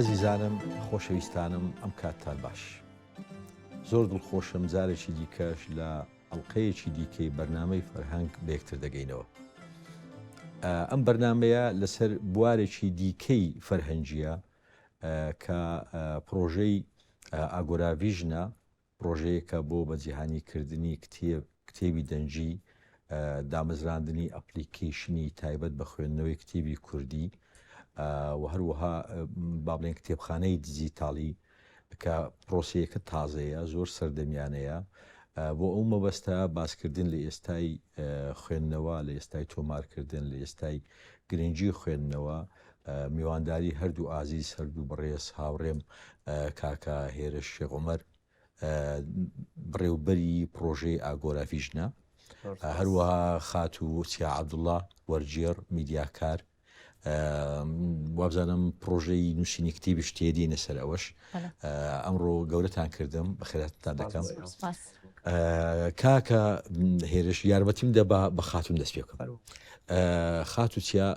ئازیزانم خۆشەویستانم ئەم کاتتان باش زۆر دڵخۆشم جارێکی دیکەش لە ئەڵلقەیەکی دیکەی بەرنامەی فەرهەنگ بەیەکتر دەگەینەوە. ئەم بەرنمەیە لەسەر بوارێکی دیکەی فەرهەنگیە کە پرۆژەی ئاگۆراڤیژنە، پرۆژەیەکە بۆ بەجیهانیکردنی کتێبی دەنجی، دامەزراندنی ئەپلیکیشنی تایبەت بە خوێندنەوەی کتێبی کوردی و هەروەها با بڵێن کتێبخانەی دیجیتاڵی کە پرۆسەیەکە تازەیە، زۆر سەردەمیانەیە بۆ ئەو مەبەستە باسکردن لە ئێستای خوێندنەوە، لە ئێستای تۆمارکردن، لە ئێستای گرنگی خوێندنەوە، میوانداری هەردوو ئازیز، هەردوو بەڕێز هاوڕێم کاکە هێرش شێخ عومەر بڕێوبەری پرۆژەی ئاگۆراڤیژنە، هەروەها خات و چیا عەبدوڵڵا وەرجێڕ میدیاکار، وابزانم پرۆژەی نووسینی کتێبی شتێدینە سەر ئەوەش. ئەمڕۆ گەورەتان کردم، بەخێراتتان دەکەم. کاکە هێرش یارمەتیم دە بە خاتون دەست پێ بکەم. خات و چیا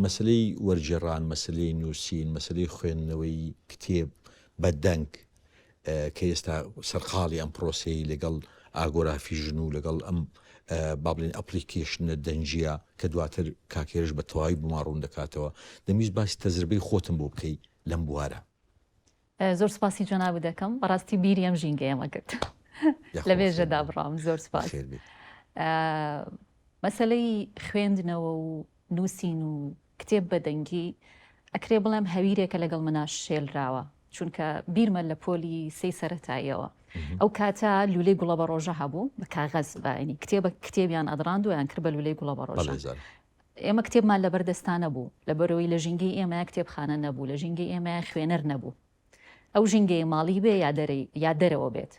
مەسلەی وەرجێڕان، مەسلەی نووسین، مەسلەی خوێندنەوەی کتێب بە دەنگ کە ئێستا سەرقاڵی ئەم پرۆسەی لەگەڵ ئاگۆراڤیژن و لەگەڵ ئەم با بڵێن ئەپلیکیشنە دەنجیە کە دواتر کاکێرش بە تەواوی بماڕوون دەکاتەوە، دەمویست باسی تەجربەی خۆتم بۆ بکەی لەم بوارە. زۆر سپاسی جەناب دەکەم، بەڕاستی بیری ئەم ژینگە ئێمە کرد لە بێژەدا بڕام. زۆر سپاس. مەسەلەی خوێندنەوە و نووسین و کتێب بەدەنگی ئەکرێ بڵێم هەویرێکە لەگەڵ مناش شێلراوە، چونکە بیرمە لە پۆلی سەی سەرەتاییەوە. ئەو کاتە لولەی گوڵە بە ڕۆژە هەبوو بە کاغەز، بەینی کتێبیان ئەدراند و یان کرد بە لولەی گوڵە بە ڕۆژە. ئێمە کتێبمان لە بەردەستانە بوو، لە بەرەوەی لە ژینگەی ئێمە کتێبخانە نەبوو، لە ژینگەی ئێمە خوێنەر نەبوو. ئەو ژینگەی ماڵی بێ یا دەرەوە بێت.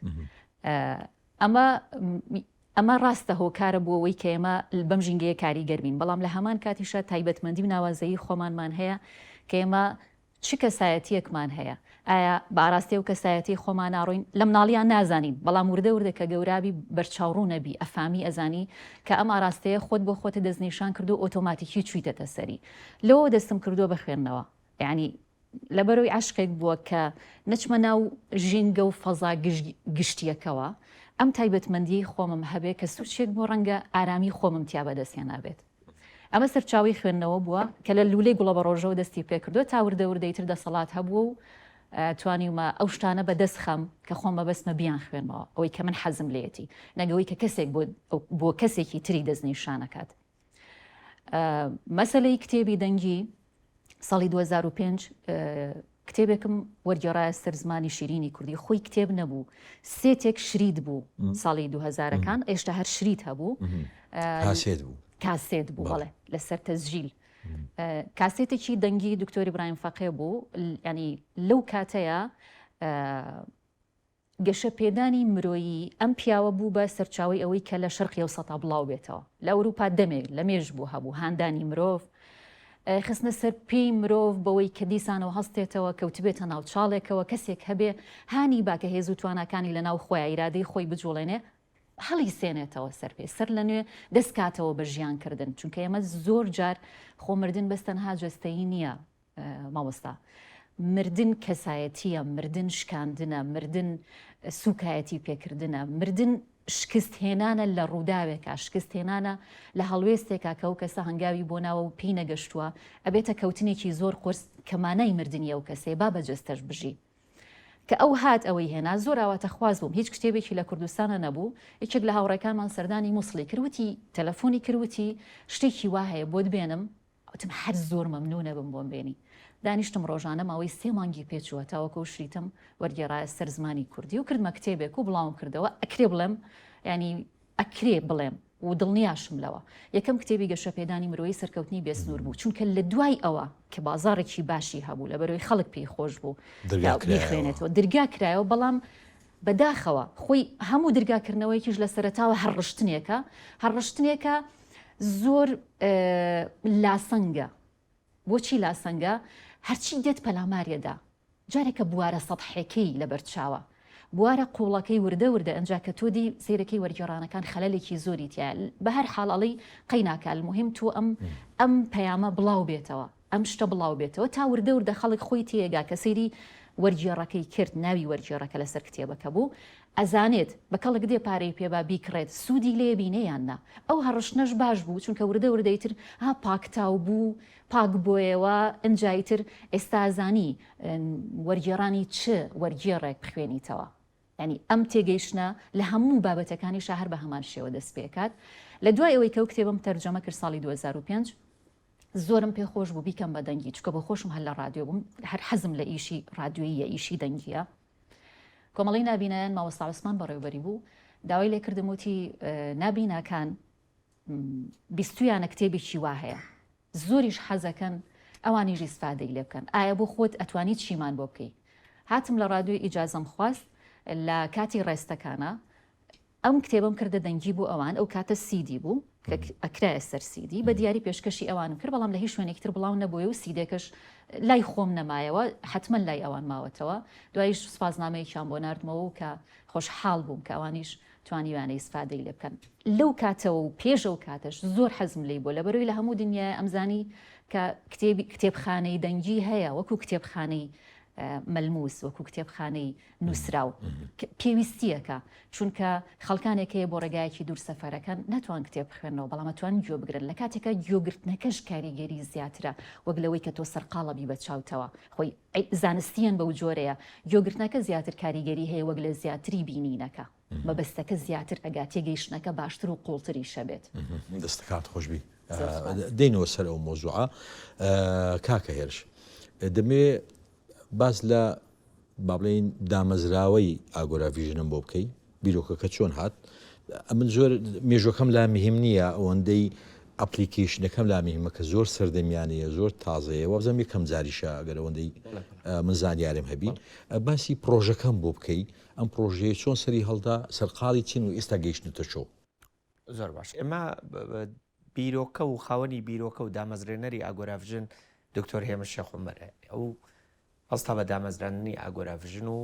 ئەمە ڕاستە هۆکارە بووەوەی کە ئێمە بەم ژینگەیە کاریگەر بین، بەڵام لە هەمان کاتیشە تایبەتمەندی و ناوازەیی خۆمانمان هەیە کە ئێمە چ کەسایەتیەکمان هەیە. ئایا باڕاستی و کەسایەتی خۆمان ناڕۆین لە مناڵیان نازانین، بەڵام وردە کە گەورابی بەرچاوڕوو نەبی ئەفامی ئەزانی کە ئەم ئاراستەیە خۆت بۆ خۆتە دەستنیشان کردو ئۆتۆماتیکی چویتەتە سەری. لەوە دەستم کردووە بە خوێندنەوە، یعنی لەبەرەوەی عاشقێک بووە کە نەچمە ناو ژینگە و فەزا گشتیەکەوە، ئەم تایبەتمەندی خۆمم هەبێ کە سوچێک بۆ ڕەنگە ئارامی خۆمم تیا بەدەستیان نابێت. ئەمە سەرچاوی خوێندنەوە بووە کە لە لولەی گوڵە بە ڕۆژەوە دەستی پێ کردو تا وردەی تر دەسەڵات هەبووە و توانیمە ئەو شتانە بەدەست خەم کە خۆم بەبەستمە بیان خوێنمەوە، ئەوەی کە من حەزم لێتی، نەگەوەی کە کەسێک بۆ کەسێکی تری دەستنیشانەکات. مەسەلەی کتێبی دەنگی ساڵی 2005 کتێبێکم وەرگێڕایە سەر زمانی شیرینی کوردی، خۆی کتێب نەبوو، سێتێک شرید بوو ساڵی 2000ەکان، ئێشتا هەر شرید هەبوو، کاسێت بوو بەڵێ لەسەر تەزژیل. کاسێتێکی دەنگی دکتۆری برایم فەقێ بوو، ینی لەو کاتەیە گەشە پێدانی مرۆیی ئەم پیاوە بوو بە سەرچاوی ئەوەی کە لە شەرقی ئەوسەتا بڵاو بێتەوە. لە ئەوروپا دەمێک لە مێژ بوو هەبوو هاندانی مرۆڤ، خستنە سەر پێی مرۆڤ بەوەی کە دیسانەوە هەستێتەوە کەوتبێتە ناو چاڵێکەوە، کەسێک هەبێ هانی باکە هێز و توانەکانی لە ناو خۆی ئیرادەی خۆی بجوڵێنێ، هەڵی سێنێتەوە سەر پێ، سەر لە نوێ دەستکاتەوە بە ژیانکردن. چونکە ئێمە زۆر جار خۆمردن بەستەنها جەستەیی نییە مامۆستا، مردن کەسایەتیە، مردن شکاندنە، مردن سوکایەتی پێکردنە، مردن شکست هێنانە لە ڕووداوێکە، شکست هێنانە لە هەڵوێستێکا کە ئەو کەسە هەنگاوی بۆ ناوە و پێی نەگەشتووە، ئەبێتە کەوتنێکی زۆر قورس کەمانای مردنی ئەو کەسێ با بەجەستەش بژی. کە ئەو هات ئەوەی هێنا زۆر ئاواتە خواز بووم، هیچ کتێبێکی لە کوردستانە نەبوو. یەکێک لە هاوڕێکانمان سەردانی مووسڵی کردوتی، تەلەفۆنی کردوتی شتێکی وا هەیە بۆت بێنم، ئەوتم هەر زۆر مەمنونە بم بۆم بێنی. دانیشتم ڕۆژانە ماوەی 3 مانگی پێچووە تاوەکە و شریتم وەرگێڕایە سەر زمانی کوردی و کردمە کتێبێک و بڵاوم کردەوە. ئەکرێ بڵێم، ینی ئەکرێ بڵێم و دڵنیاشم لەوە، یەکەم کتێبی گەشە پێدانی مرۆیی سەرکەوتنی بێسنوور بوو، چونکە لە دوای ئەوە کە بازارێکی باشی هەبوو لە بەرەوەی خەڵک پێی خۆش بوو بخوێنێتەوە، دەرگا کرایەوە، بەڵام بەداخەوە خۆی هەموو دەرگاکردنەوەیکیش لە سەرەتاوە هەڕشتنێکە زۆر لاسەنگە. بۆچی لاسەنگە؟ هەرچی دێت پەلامارێدا، جارێکە بوارە سەطحێکەی لە بەرچاوە، بوارە قوڵەکەی وردە ئەنجا کە تۆ دی سیرەکەی وەرگێڕانەکان خەلەلێکی زۆری تیا، بە هەر حاڵەڵی قەیناکە، المهم تۆ ئەم پەیامە بڵاو بێتەوە ئەم شتە بڵاو بێتەوە تا وردە وردە خەڵک خۆی تێگا کە سەیری وەرگێڕەکەی کرد ناوی وەرگێڕەکە لەسەر کتێبەکە بوو ئەزانێت بە کەڵک دێ پارەی پێبا بیکڕێت سوودی لێ بینەیاننا ئەو هەڕشنەش باش بوو چونکە وردە وردەیتر پاکتاو بوو پاک بۆیەوە ئەنجایتر ئێستازانی وەرگێڕانی چ وەرگێڕێک بخوێنیتەوە ینی ئەم تێگەیشتە لە هەموو بابەتەکانی شەهر بە هەمان شێوە دەست پێکات لە دوای ئەوەی کە ئەو کتێبم تەرجەمە کرد ساڵی 2005 زۆرم پێخۆش بوو بیکەم بە دەنگی چکە بە خۆشم هەر لە رادیۆ بووم هەر حەزم لە ئیشی رادیۆیە ئیشی دەنگیە کۆمەڵی نابینایان ماوەستا عوسمان بەڕێوەبەری بوو داوای لێ کردم وتی نابیناکان بیستویانە کتێبێکی وا هەیە زۆریش حەزەکەن ئەوانیش ئیسفادەی لێ بکەن ئایا بۆ خۆت ئەتوانیت چیمان بۆ بکەی هاتم لە رادیۆ ئیجازەم خواست لە کاتی ڕێستەکانە ئەم کتێبم کردە دەنگی بوو ئەوان ئەو کاتە سیدی بوو کە ئەکرایە سەر سیدی بە دیاری پێشکەشی ئەوانم کرد بەڵام لە هیچ شوێنێکتر بڵاو نەبووە و سیدێکش لای خۆم نەمایەوە حتمما لای ئەوان ماوەتەوە دوایش سوپاسنامەیەکیان بۆ ناردمەوە کە خۆشحاڵ بووم کە ئەوانیش توانیوانە ئیسفادەی لێ بکەن لەو کاتەوە و پێش ئەو کاتەش زۆر حەزم لێی بۆ لەبەرەوەی لە هەموو دنیای ئەمزانی کە کتێبخانەی دەنگی هەیە وەکو کتێبخانەی مەلموس وەکو کتێبخانەی نووسراو پێویستیەکە چونکە خەڵکانێک هەیە بۆ ڕێگایەکی دوور سەفەرەکەن ناتوان کتێب بخوێنەوە بەڵام ئەتوان گوێ بگرن لە کاتێکە گوێگرتنەکەش کاریگەری زیاترە وەک لەوەی کە تۆ سەرقاڵەبی بە چاوتەوە خۆی زانستیان بەو جۆرەیە گوێگرتنەکە زیاتر کاریگەری هەیە وەک لە زیاتری بینینەکە مەبەستەکە زیاتر ئەگا تێگەیشتنەکە باشتر و قوڵتری شەبێت دەستەکات خۆشبی دێنەوە سەر ئەو مۆزوعە کاکە هێرش دەمێ باس لە با بڵێن دامەزراوەی ئاگۆراڤیژنم بۆ بکەی بیرۆکەکە چۆن هات من زۆر مێژۆکەم لا مهم نییە ئەوەندەی ئەپلیکیشنەکەم لا میهمە کە زۆر سەردەمیانەیە زۆر تازەیە وەبزەم یەکەم جاریشە ئەگەر ئەوەندەی من زانیارم هەبی باسی پرۆژەکەم بۆ بکەی ئەم پرۆژەیە چۆن سەری هەڵدا سەرقاڵی چین و ئێستا گەیشتنتە چۆ زۆر باش ئێمە بیرۆکە و خاوەنی بیرۆکە و دامەزرێنەری ئاگۆراڤژن دکتۆر هێمن شێخ عومەرە ئەو هەستا بە دامەزرانی ئاگۆراڤژن و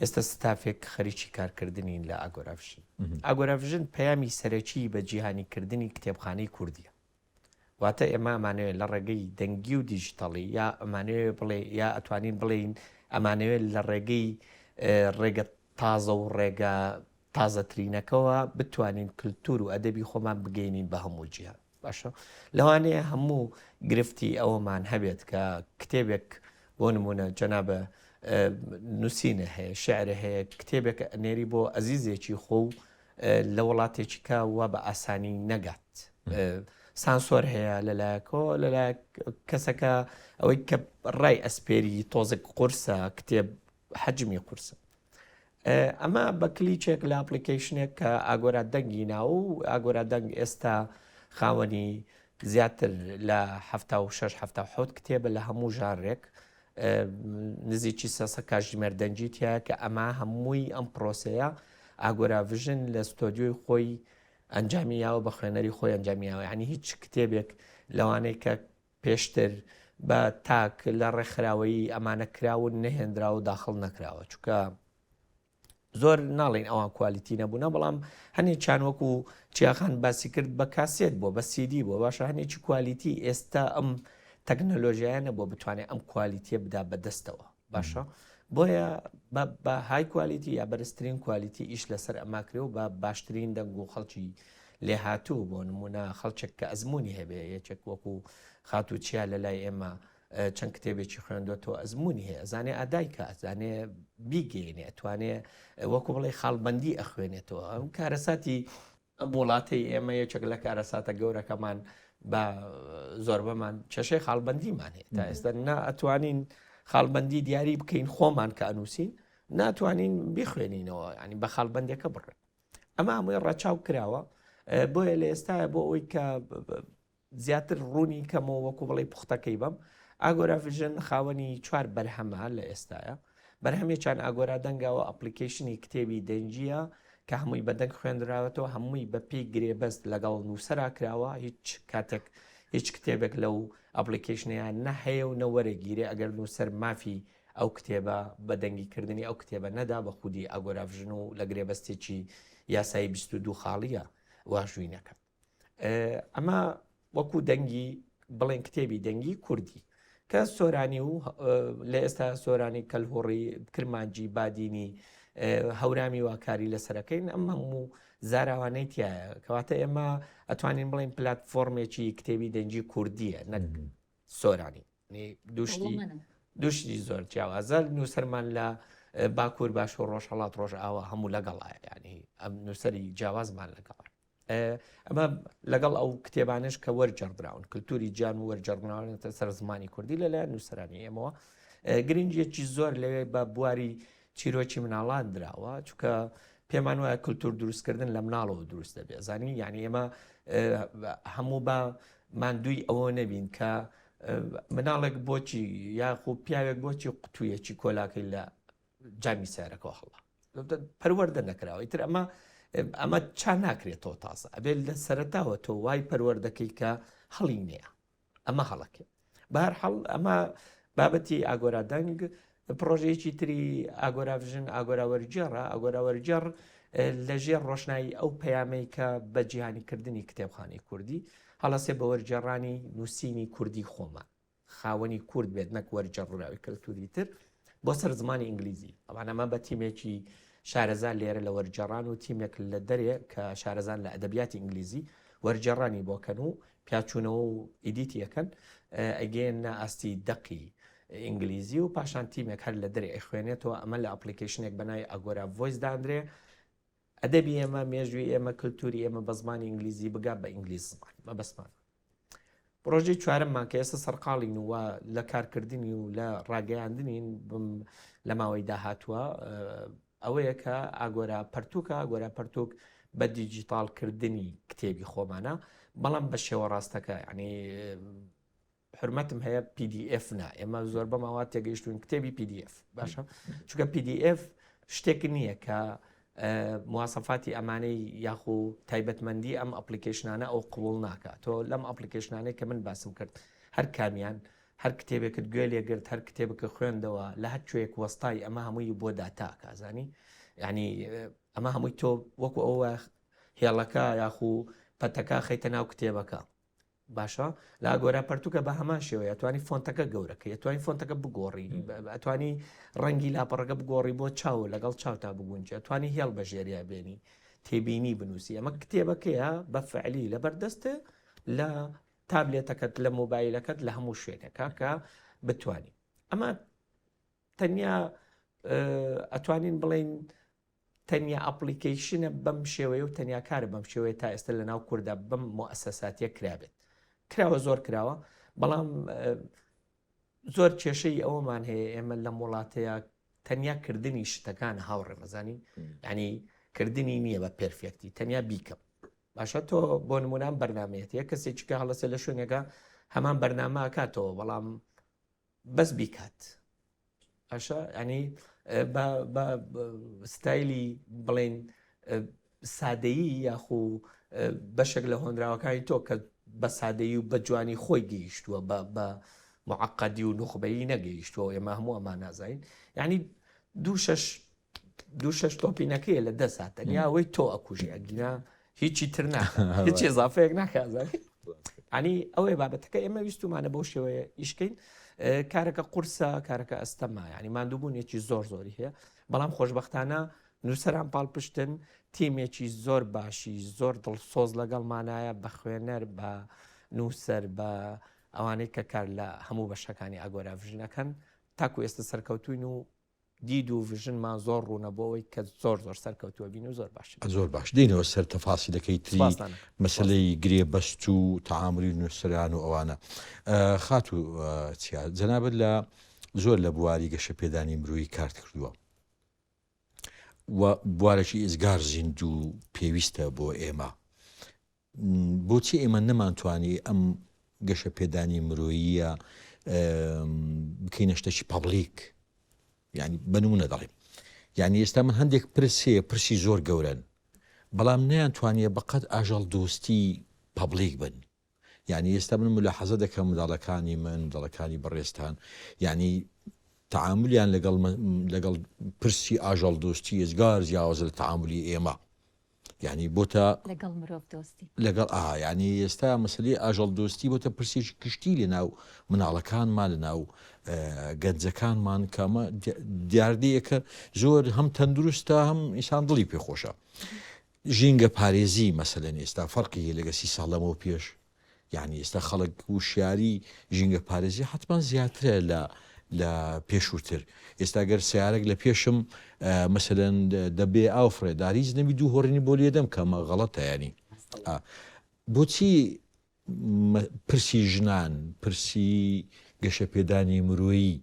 ئێستا ستافێک خەریکی کارکردنین لە ئاگۆراڤژن ئاگۆراڤژن پەیامی سەرەکی بە جیهانیکردنی کتێبخانەی کوردیە واتە ئێمە ئەمانەوێت لە ڕێگەی دەنگی و دیژیتەڵی یا ئەمانەوێت بڵێ یا ئەتوانین بڵێین ئەمانەوێت لە ڕێگەی ڕێگە تازە و ڕێگە تازەترینەکەەوە بتوانین کللتور و ئەدەبی خۆمان بگەینین بە هەموو جیهان باشە لەوانەیە هەموو گرفتی ئەوەمان هەبێت کە کتێبێک بۆ نمونە جەنابە نووسینە هەیە شعرە هەیە کتێبێک نێری بۆ ئەزیزێکی خۆ و لە وڵاتێکی کا وە بە ئاسانی نەگات سانسۆر هەیە لەلایەکەوە لەلایە کەسەکە ئەوەی کە ڕای ئەسپێری تۆزێک قورسە کتێب حەجمی قورسە ئەمە بە کلیچێک لە ئەپلیکیشنێک کە ئاگۆرا دەنگی ناو و ئاگۆرا دەنگ ئێستا خاوەنی زیاتر لە 76-77 کتێبە لە هەموو ژانرێک نزیکی سەسە کاژمێر دەنجیتە کە ئەمە هەمووی ئەم پرۆسەیە ئاگۆراڤژن لە ستۆدیۆی خۆی ئەنجامیاوە بە خوێنەری خۆی ئەنجامیاوە ینی هیچ کتێبێک لەوانەیە کە پێشتر بە تاک لە ڕێکخراوەی ئەمانە کراون نەهێنرا و داخڵ نەکراوە چونکە زۆر ناڵین ئەوان کوالیتی نەبوونە بەڵام هەنێ چانوەکو چیاخان باسی کرد بە کاسێت بۆ بە سیدی بۆ باشە هەنێکی کوالیتی ئێستا ئەم تەکنەلۆژیانە بۆ بتوانێت ئەم کوالیتیە بدا بەدەستەوە باشە بۆیە بە های کوالیتی یا بەرزترین کوالیتی ئیش لەسەر ئەماکرێ و بە باشترین دەنگ و خەڵکی لێ هاتوو بۆ نمونە خەڵچێک کە ئەزمموی هەبێ یەکێک وەکو خاتو چیا لە لای ئێمە چەند کتێبێکی خوێندوێتەوە ئەزمموی هەیە ئەزانێ ئادایکە ئەزانێ بیگەینێ توانێ وەکو بڵێ خاڵبەندی ئەخوێنێتەوە ئەم کارەساتی ئەم وڵاتی ئێمە یەکێک لە کارەساتە گەورەکەمان بە زۆربەمان چەشەی خاڵبەندیمان هەیە تا ئێستا نا ئەتوانین خاڵبەندی دیاری بکەین خۆمان کە ئەنووسین ناتوانین بخوێنینەوە ینی بە خاڵبەندەکە بڕێن ئەمە هەمووی ڕەچاو کراوە بۆیە لە ئێستاە بۆ ئەوی کە زیاتر ڕوونی کەمەوە وەکو بڵێ پوختەکەی بەم ئاگۆراڤژن خاوەنی 4 بەرهەمە لە ئێستاە بەرهەمێکیان ئاگۆرا دەنگاوە ئەپلیکیشنی کتێبی دەنجیە کە هەمووی بەدەنگ خوێندراوەتەوە هەمووی بە پێی گرێبەست لەگەڵ نووسرا کراوە هیچ کاتێک هیچ کتێبێک لەو ئەپلیکیشنیان نەهەیە و نەوەرەگیرێ ئەگەر نووسەر مافی ئەو کتێبە بەدەنگیکردنی ئەو کتێبە نەدا بە خودی ئاگۆراڤژن و لە گرێبەستێکی یاسایی 22 خاڵیە واژووینەکە ئەمە وەکو دەنگی بڵێن کتێبی دەنگی کوردی کە سۆرانی و لە ئێستا سۆرانی کەلهۆڕی کرمانجی بادینی هەورامی واکاری لەسەرەکەین ئەم هەموو زاراوانەی تایە کەواتە ئێمە ئەتوانین بڵین پلتفۆرمێکی کتێبی دەنجی کوردیە نەک سۆرانی دوشتی زۆر جیاوازە نووسەرمان لە باکوور باش و ڕۆژهەڵات ڕۆژ ئاوە هەموو لەگەڵایە ینی ئەم نووسری جیاوازمان لەگەڵ ئەمە لەگەڵ ئەو کتێبانش کە وەرجەڕدراون کللتوری جان و وەرجەڕناوە سەر زمانی کوردی لەلایەن نووسەرانی ئێمەوە گرنگێکی زۆر لەوێ بە بواری چیرۆکی مناڵان دراوە چونکە پێمان وایە کللتور دروستکردن لە مناڵەوە دروست دەبێت زانی یعنی ئێمە هەموو بە ماندووی ئەوە نەبین کە مناڵێک بۆچی یاخۆ پیاوێک بۆچی قوتوویەکی کۆلاکەی لە جامی سیارەکەەوە هەڵا پەروەردە نەکراوە ئیتر ئەمە چا ناکرێتەوە تازە ئەبێت لە سەرەتاوە تۆ وای پەروەردەکەی کە هەڵی نییە ئەمە هەڵەکێ بەهەرحەڵ ئەمە بابەتی ئاگۆرا دەنگ پرۆژەیەکی تری ئاگۆراڤژن ئاگۆراوەرجێڕە ئاگۆراوەرجێڕ لەژێر ڕۆشنایی ئەو پەیامەی کە بە جیهانیکردنی کتێبخانەی کوردی هەڵەسێ بە وەرجێڕانی نووسینی کوردی خۆمان خاوەنی کورد بێت نەک وەرجەڕراوی کەلتوری تر بۆ سەر زمانی ئینگلیزی ئەمانەمە بە تیمێکی شارەزان لێرە لە وەرجێڕان و تیمێک لە دەرێ کە شارەزان لە ئەدەبیاتی ئینگلیزی وەرجێڕانی بۆکەن و پیاچوونەوە و ئیدیتیەکەن ئەگەێنە ئاستی دەقی ئینگلیزی و پاشان تیمێک هەر لە دەرێ ئەخوێنێتەوە ئەمە لە ئەپلیکیشنێک بەناوی ئاگۆرا ڤۆیس دادرێ ئەدەبی ئێمە مێژووی ئێمە کللتوری ئێمە بە زمانی ئینگلیزی بگات بە ئینگلیز زمان بە بەسمان پرۆژەی چوارەممان کە ئێستا سەرقاڵین وە لە کارکردنی و لە ڕاگەیاندنین لە ماوەی داهاتووە ئەوەیە کە ئاگۆرا پەرتووکە ئاگۆرا پەرتووک بە دیجیتالکردنی کتێبی خۆمانە بەڵام بە شێوە ڕاستەکە ینی حرمەتم هەیە PDF نا ئێمە زۆر بەماوات تێگەیشتون کتێبی PDF باشە چونکە PDF شتێک نییە کە مواسەفاتی ئەمانەی یاخو تایبەتمەندی ئەم ئەپلیکیشنانە ئەو قوڵ ناکات تۆ لەم ئەپلیکیشنانەی کە من باسم کرد هەر کامیان هەر کتێبێکت گوێ لێگرت هەر کتێبەکە خوێندەوە لە هەر کوێک وەستای ئەمە هەمووی بۆ داتا کازانی ینی ئەمە هەمووی تۆ وەکو ئەوە هێڵەکە یاخو پەتەکە خەیتە ناو کتێبەکە باشە لە ئاگۆرا پەرتووکە بە هەمان شێوە ئەتوانی فۆنتەکە گەورەکە ئەتوانی فۆنتەکە بگۆڕی ئەتوانی ڕەنگی لاپەڕەکە بگۆڕی بۆ چاو لەگەڵ چاوتا بگونجێ ئەتوانی هێڵ بە ژێریا بێنی تێبینی بنووسی ئەمە کتێبەکەیە بە فعلی لەبەردەستە لە تابلێتەکەت لە مۆبایلەکەت لە هەموو شوێنێکە کە بتوانین ئەمە تەنیا ئەتوانین بڵین تەنیا ئەپلیکیشنە بەم شێوەیە و تەنیا کارە بەم شێوەیە تا ئێستا لە ناو کووردا بەم مؤسساتیە کرابێت کراوە زۆر کراوە بەڵام زۆر کێشەی ئەوەمان هەیە ئێمە لە وڵاتەیە تەنیا کردنی شتەکان هاوڕێمەزانی ینی کردنی نییە بە پێرفێکتی تەنیا بیکەم باشە تۆ بۆ نمونام بەرنمەیەتە کەسێکیکە هەڵەسە لە شوێنێکە هەمان بەرنامە کاتەوە بەڵام بەس بیکات باشە ینی بە ستایلی بڵێن سادەیی یاخو بەشێک لە هۆنراوەکانی تۆ کە بە سادەیی و بە جوانی خۆی گەیشتووە بە معقدی و نخبەیی نەگەیشتووە ئێمە هەموو ئەمان نازین ینی دوو شەش تۆپینەکەیە لە 10 ساتە یاوەی تۆ ئەکوژی ئەگینا هیچی تر هیچ ئێزافەیەک ناکازانی ینی ئەوەی بابەتەکە ئێمە ویستمانە بەو شێوەیە ئیشکەین کارەکە قورسە کارەکە ئەستەما ینی مادووبوونێکی زۆر زۆری هەیە بەڵام خۆشببختانە نووسەران پاڵپشتن تیمێکی زۆر باشی زۆر دڵسۆز لەگەڵمانایە بە خوێنەر بە نووسەر بە ئەوانەی کە کار لە هەموو بەشەکانی ئاگۆرا ڤژنەکەن تاکو ئێستا سەرکەوتوین و دید و ڤژنمان زۆر ڕوونەبەوەی کە زۆر سەرکەوتووە بین و زۆر باش دێنەوە سەر تەفاسیلەکەی تری مەسلەی گرێ بەست و تەعاملی نووسەران و ئەوانە خات و جەنابەت لە زۆر لە بواری گەشە پێدانی مرۆیی کارت کردووە و بوارێکی ئێزگار زیند و پێویستە بۆ ئێمە بۆچی ئێمە نەمانتوانی ئەم گەشە پێدانی مرۆییە بکەینە شتێکی پەبلیک یعنی بنمونە دەڵێم یعنی ئێستا من هەندێک پرسی زۆر گەورن بەڵام نەیانتوانیە بەقەت ئاژەڵ دۆستی پەبلیک بن یعنی ئێستا من ملاحەزە دەکەم منداڵەکانی من منداڵەکانی بەڕێستان یعنی تعاملیان لەگەڵ پرسی ئاژەڵ دۆستی ئێزگار جیاوازە لە تعاملی ئێمە یعنی بۆتە لەگەڵ مرۆڤ دۆستی لەگەڵ ینی ئێستا مەسلەی ئاژەڵ دۆستی بۆتە پرسێکی کشتی لە ناو مناڵەکانمان لە ناو گەنجەکانمان کەمە دیاردەیەکە زۆر هەم تەندروستە هەم ئینسان دڵی پێخۆشە. ژینگە پارێزی مەسەلەن ئێستا فەرقی هەیە لەگە 30 ساڵەمەوە پێش، یعنی ئێستا خەڵک وشیاری ژینگە پارێزی حتمان زیاترە لە پێشووتر. ئێستا گەر سیارێک لە پێشم مەسەلەن دەبێ ئاو فرێداریز نەبی دوو هۆڕینی بۆ لێدەم کەمە غەڵەتە ینی. بۆچی پرسی ژنان پرسی گەشە پێدانی مرۆیی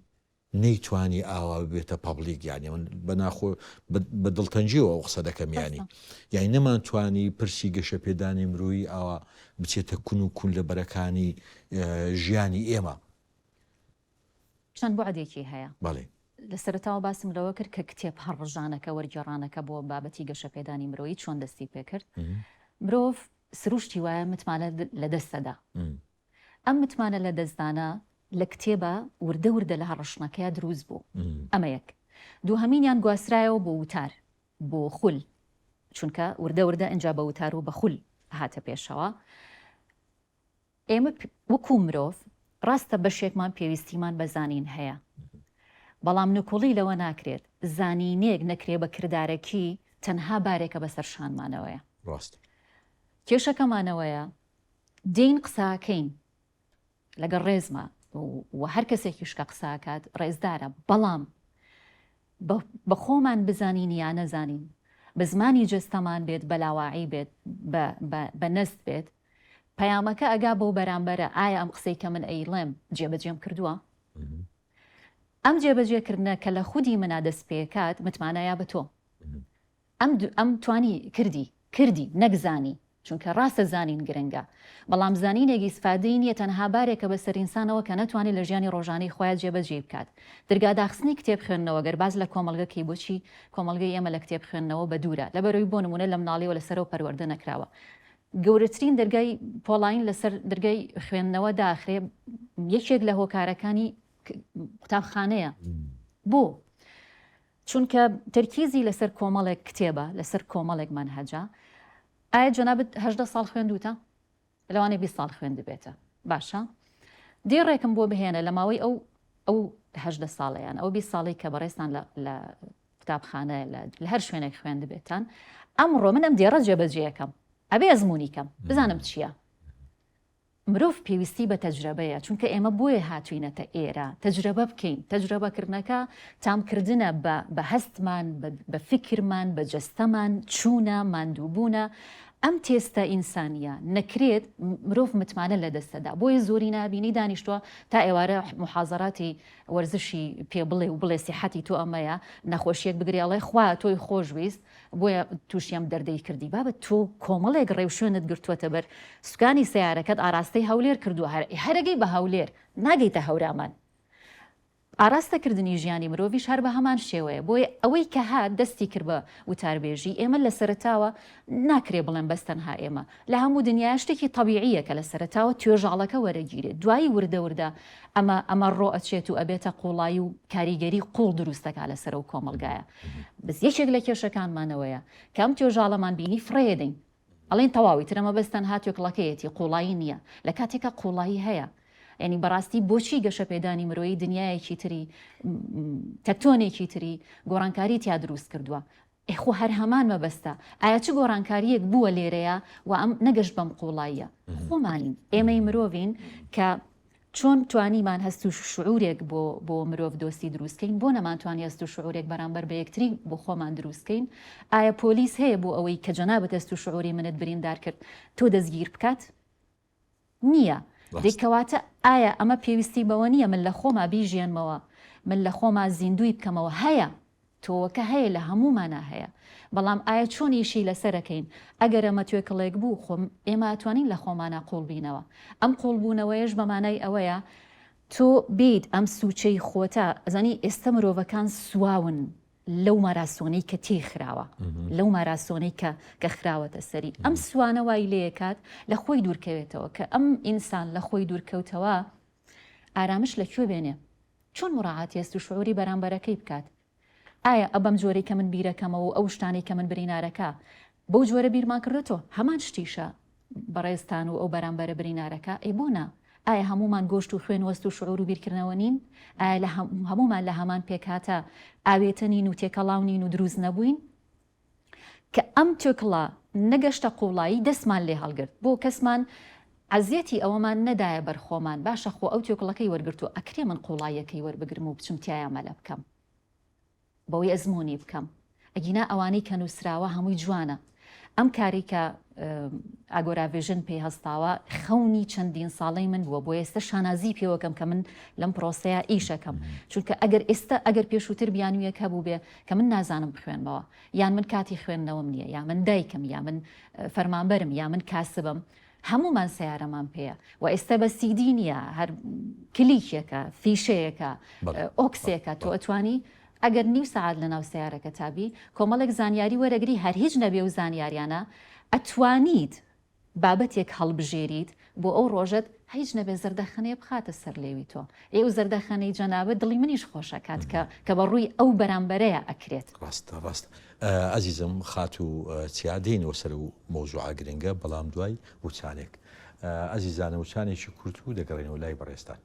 نەیتوانی ئاوا بێتە پەبلیک، یانی من بەناخۆ بە دڵتەنجیەوە ئەو قسە دەکەم ینی یعنی نەمانتوانی پرسی گەشە پێدانی مرۆیی ئاوا بچێتە کون و کون لە بەرەکانی ژیانی ئێمە. چەند بۆعدێکی هەیە بەڵێ لە سەرەتاوە باسم لەوە کرد کە کتێب هەڕژانەکە وەرگێڕانەکە بۆ بابەتی گەشە پێدانی مرۆیی چۆن دەستی پێکرد. مرۆڤ سروشتی وایە متمانە لە دەستەدا، ئەم متمانە لە دەستدانە لە کتێبە وردە وردە لە هەڕەشنەکەیە دروست بوو. ئەمە یەک. دووهەمینیان گواسرایەوە بۆ وتار بۆ خول، چونکە وردە وردە ئەنجا بە وتار و بە خول هاتە پێشەوە. ئێمە وەکو مرۆڤ ڕاستە بەشێکمان پێویستیمان بە زانین هەیە، بەڵام نکۆڵی لەوە ناکرێت زانینێک نەکرێ بە کردارەکی تەنها بارێکە بەسەر شانمانەوەیە. ڕاست کێشەکەمانەوەیە دین قساکەین لەگەڵ ڕێزمە و هەر کەسێکیشکە قساکات ڕێزدارە، بەڵام بە خۆمان بزانین یا نەزانین، بە زمانی جستەمان بێت، بە لاواعی بێت، بە نەست بێت، پەیامەکە ئەگا بەو بەرامبەرە ئایا ئەم قسەی کە من ئەیڵێم جێبەجێم کردووە؟ ئەم جێبەجێکردنە کە لە خودی منە دەست پێکات متمانەیە بە تۆ ئەم توانی کردی نەکزانی، چونکە ڕاستە زانین گرنگە، بەڵام زانینێکی سفادەی نیە تەنها بارێکە بەسەر ئینسانەوە کە نەتوانێت لە ژیانی ڕۆژانەی خۆیان جێبەجێ بکات. دەرگاداخستنی کتێب خوێندنەوە گەر باز لە کۆمەڵگەکەی بۆچی کۆمەڵگەی ئێمە لە کتێب خوێندنەوە بە دوورە، لەبەرەوەی بۆ نمونە لە مناڵیەوە لەسەرەوە پەروەردە نەکراوە. گەورەترین دەرگای پۆڵین لەسەر دەرگای خوێندنەوە داخرێ یەکێک لە هۆکارەکانی قوتابخانەیە. بۆ چونکە تەرکیزی لەسەر کۆمەڵێک کتێبە، لەسەر کۆمەڵێک مەنهەجە. ئایا جەنابەت 18 ساڵ خوێندوتە؟ لەوانەیە 20 ساڵ خوێند بێتە، باشە دیێڕێکم بۆ بهێنە لە ماوەی ئەو 18 ساڵیان ئەو 20 ساڵی کە بەڕێستان لە قوتابخانە لە هەر شوێنێک خوێند بێتان، ئەمڕۆ من ئەم دیێڕە جێبەجێیەکەم ئەبێ ئەزممویکەم بزانم چییە. مرۆڤ پێویستی بە تەجربەیە، چونکە ئێمە بۆیە هاتوینەتە ئێرە تەجربە بکەین. تەجربەکردنەکە تامکردنە بە هەستمان، بە فکرمان، بە جەستەمان، چوونە ماندووبوونە. ئەم تێستە ئینسانیە نەکرێت مرۆڤ متمانە لە دەستەدا. بۆیە زۆری نابینی دانیشتووە تا ئێوارە محازەراتی وەرزشی پێ بڵێ و بڵێ سیحەتی تۆ ئەمەیە، نەخۆشیەک بگریاڵێ خوا تۆی خۆشویست بۆیە تووشیم دەردەی کردی، بابەت تۆ کۆمەڵێک ڕێو شوێنت گرتووەتە بەر سوکانی سیارەکەت ئاراستەی هەولێر کردووە، هەرەگەی بە هەولێر ناگەیتە هەورامان. ئاراستەکردنی ژیانی مرۆڤیش هەر بە هەمان شێوەیە. بۆیە ئەوەی کە هات دەستی کرد بە وتاربێژی، ئێمە لە سەرتاوە ناکرێ بڵێن بەستەنها ئێمە لە هەموو دنیا شتێکی طبیعیە کە لە سەرتاوە توێژاڵەکە وەرەگیرێت، دوایی وردە وردە ئەمە ڕۆ ئەچێت و ئەبێتە قوڵایی و کاریگەری قوڵ دروستەکە لەسەر و کۆمەلگایە. بەس یەکێک لە کێشەکانمانەوەیە کە ئەم توێژاڵەمان بینی فڕێدەین، ئەڵێن تەواوی ترەمە بەستەنها توێکڵەکەیەتی قوڵایی نییە، لە کاتێکە قوڵایی هەیە. ینی بەڕاستی بۆچی گەشە پێدانی مرۆیی دنیایەکی تری تەکتۆنێکی تری گۆڕانکاری تیا دروست کردووە؟ ئەخۆ هەر هەمان مەبەستە. ئایا چ گۆڕانکاریەک بووە لێرەیە و ئەم نەگەشت بەم قوڵاییە؟ خۆمانین ئێمەی مرۆڤین کە چۆن توانیمان هەست و شعورێک بۆ مرۆڤ دۆستی دروستکەین، بۆ نەمانتوانی هەست و شعورێک بەرامبەر بە یەکتری بۆ خۆمان دروستکەین. ئایا پۆلیس هەیە بۆ ئەوەی کە جەنابەت هەست و شعوری منت بریندار کرد تۆ دەستگیر بکات؟ نییە. دەیکەواتە ئایا ئەمە پێویستی بەوە نییە من لە خۆما بیژێنمەوە، من لە خۆما زیندوی بکەمەوە؟ هەیە، تۆوەکە هەیە، لە هەمومانە هەیە، بەڵام ئایا چۆنیشی لەسەرەکەین؟ ئەگەر ئەمە توێکڵێک بوو خۆم ئێمە ئەتوانین لە خۆمانە قوڵ بینەوە. ئەم قوڵبوونەوەیش بەمانای ئەوەیە تۆ بیت ئەم سوچەی خۆتە ئەزانی ئێستا مرۆڤەکان سواون لەو ماراسۆنەی کە تێخراوە، لەو ماراسۆنەی کە خراوەتە سەری، ئەم سوانە وای لێکات لە خۆی دوورکەوێتەوە کە ئەم ئینسان لە خۆی دوورکەوتەوە ئارامش لەکوێ بێنێ؟ چۆن مڕاعاتی هەست و شعوری بەرامبەرەکەی بکات؟ ئایا ئەبەم جۆرەی کە من بیرەکەمەوە و ئەو شتانەی کە من برینارەکە بەو جۆرە بیرمان کردێتەوە هەمان شتیشە بەڕێستان و ئەو بەرامبەرە برینارەکە ئەیبوونا ئایا هەمومان گۆشت و خوێن وەست و شعور و بیرکردنەوە نین ئایا هەمومان لە هەمان پێکاتە ئاوێتە نین و تێکەڵاو نین و دروست نەبووین کە ئەم تۆکڵە نەگەشتە قوڵایی دەستمان لێ هەڵگرت بۆ کەسمان عزیەتی ئەوەمان نەدایە بەرخۆمان باشە خۆ ئەو تۆکڵەکەی وەرگرت و ئەکرێ من قوڵایەکەی وەربگرم و بچم تایە مەلە بکەم بەوەی ئەزمموی بکەم ئەگینا ئەوانەی کە نووسراوە هەمووی جوانە ئەم کاری کە ئاگۆراڤژن پێی هەستاوە خەونی چەندین ساڵی من بووە بۆ ئێستا شانازی پێوەکەم کە من لەم پرۆسەیە ئیشەکەم چونکە ئەگەر ئێستا ئەگەر پێشووتر بیانویەک هەبوو بێ کە من نازانم بخوێنمەوە یان من کاتی خوێندنەوەم نییە یا من دایکم یا من فەرمانبەرم یا من کاسبم هەمومان سیارەمان پێەیە و ئێستا بە سیدی نیە هەر کلیکێکە فیشەیەکە ئۆکسێکە تۆ ئەتوانی ئەگەر نیو سعات لە ناو سیارەکە تابی کۆمەڵێک زانیاری وەرەگری هەر هیچ نەبێ و زانیاریانە ئەتوانیت بابەتێک هەڵبژێریت بۆ ئەو ڕۆژەت هیچ نەبێ زەردەخەنەیە بخاتە سەر لێوی تۆ ئێ و زەردەخەنەی جەنابەت دڵی منیش خۆشەکات کە بە ڕووی ئەو بەرامبەرەیە ئەکرێت ڕاست ئەزیزم خات و چیادینەوە سەر و مۆزوعە گرنگە بەڵام دوای وچانێک ئەزیزانە وچانێکی کورت و دەگەڕێنەوە لای بەڕێستان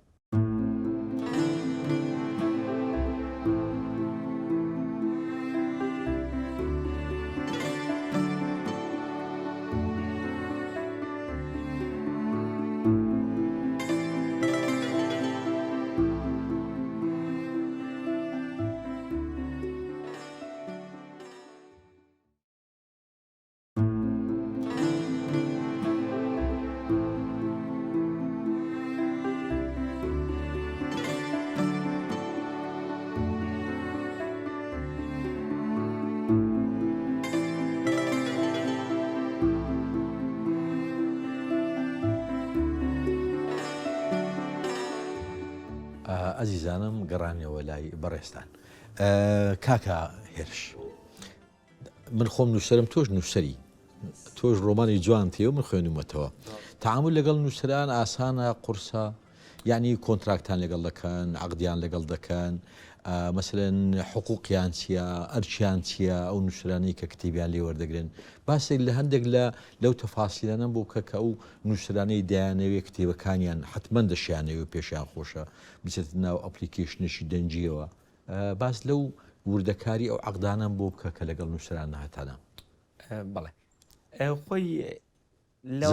ئەزیزانم گەڕانەوە لای بەڕێستان کاکە هێرش من خۆم نووسەرم تۆش نووسری تۆش ڕۆمانی جوان تێ و من خوێنومەتەوە تعامل لەگەڵ نووسران ئاسانە قورسە یعنی کۆنتراکتان لەگەڵ دەکەن عقدیان لەگەڵ دەکەن مثلەن حقوقیان چیە ئەرچیان چیە ئەو نووسرانی کە کتێبیان لێ وەردەگرن باسێک لە هەندێک لەو تەفاسیلانە بۆ کە ئەو نووسرانەی دایانەوێت کتێبەکانیان حتمما دەشیانەوە پێشیان خۆشە بچێت ناو ئەپلیکیشنێکی دەنجیەوە باس لەو وردەکاری ئەو عقدانم بۆ بکە کە لەگەڵ نووسران نهاتانە بەڵێ خۆی